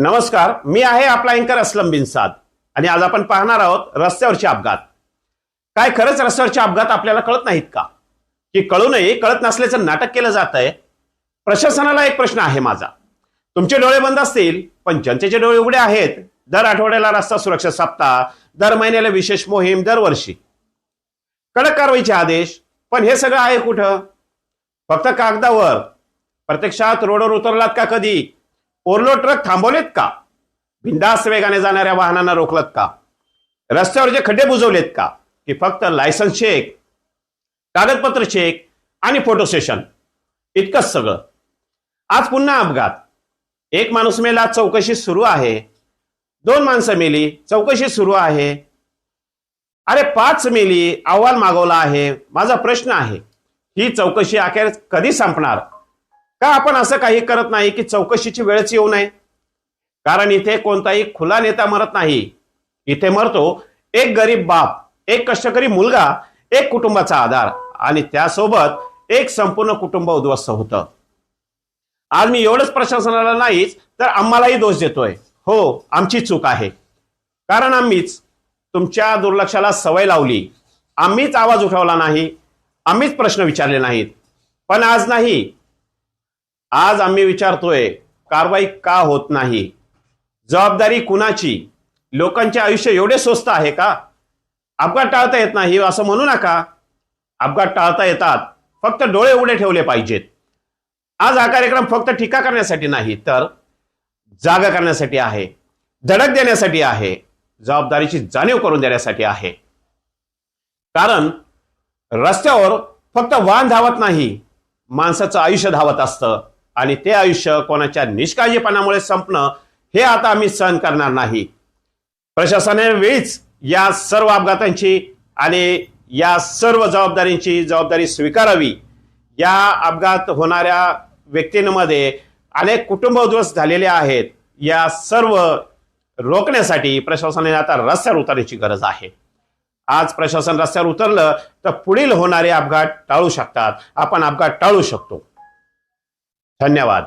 नमस्कार, मी आहे आपला अँकर असलम बिनसाद आणि आज आपण पाहणार आहोत रस्त्यावरचे अपघात. काय खरंच रस्त्यावरचे अपघात आपल्याला कळत नाहीत का? की कळूनही कळत नसल्याचं नाटक केलं जात आहे? प्रशासनाला एक प्रश्न आहे माझा. तुमचे डोळे बंद असतील पण जनतेचे डोळे उघडे आहेत. दर आठवड्याला रस्ता सुरक्षा सप्ताह, दर महिन्याला विशेष मोहीम, दरवर्षी कडक कारवाईचे आदेश. पण हे सगळं आहे कुठं? फक्त कागदावर. प्रत्यक्षात रोडवर उतरलात का कधी? ओव्हरलोड ट्रक थांबवलेत का? बिनधास्त वेगाने जाणाऱ्या वाहनांना रोखलत का? रस्त्यावर जे खड्डे बुजवलेत का? की फक्त लायसन्स चेक, कागदपत्र चेक आणि फोटो सेशन इतकंच सगळं? आज पुन्हा अपघात. एक माणूस मेला, चौकशी सुरू आहे. 2 माणसं मेली, चौकशी सुरू आहे. अरे 5 मेली, अहवाल मागवला आहे. माझा प्रश्न आहे, ही चौकशी अखेर कधी संपणार? का आपण असं काही करत नाही की चौकशीची वेळच येऊ नये? कारण इथे कोणताही खुला नेता मरत नाही. इथे मरतो एक गरीब बाप, एक कष्टकरी मुलगा, एक कुटुंबाचा आधार आणि त्यासोबत एक संपूर्ण कुटुंब उद्ध्वस्त होतं. आज मी एवढंच प्रशासनाला नाहीच तर आम्हालाही दोष देतोय. हो, आमची चूक आहे. कारण आम्हीच तुमच्या दुर्लक्षाला सवय लावली. आम्हीच आवाज उठवला नाही, आम्हीच प्रश्न विचारले नाहीत. पण आज नाही, आज आम्ही विचारतोय, कारवाई का होत नाही? जबाबदारी कुणाची? लोकांचे आयुष्य एवढे स्वस्त आहे का? अपघात टाळता येत नाही असं म्हणू नका. अपघात टाळता येतात, फक्त डोळे उघडे ठेवले पाहिजेत. आज हा कार्यक्रम फक्त टीका करण्यासाठी नाही तर जागा करण्यासाठी आहे, धडक देण्यासाठी आहे, जबाबदारीची जाणीव करून देण्यासाठी आहे. कारण रस्त्यावर फक्त वाहन धावत नाही, माणसाचं आयुष्य धावत असतं आणि ते आयुष्य कोणाच्या निष्काळजीपणामुळे संपणं हे आता आम्ही सहन करणार नाही. प्रशासनाने वेळीच या सर्व अपघातांची आणि या सर्व जबाबदारी स्वीकारावी. या अपघात होणाऱ्या व्यक्तींमध्ये अनेक कुटुंब उद्ध्वस्त झालेले आहेत. या सर्व रोखण्यासाठी प्रशासनाने आता रस्त्यावर उतरण्याची गरज आहे. आज प्रशासन रस्त्यावर उतरलं तर पुढील होणारे अपघात टाळू शकतात. आपण अपघात टाळू शकतो. धन्यवाद.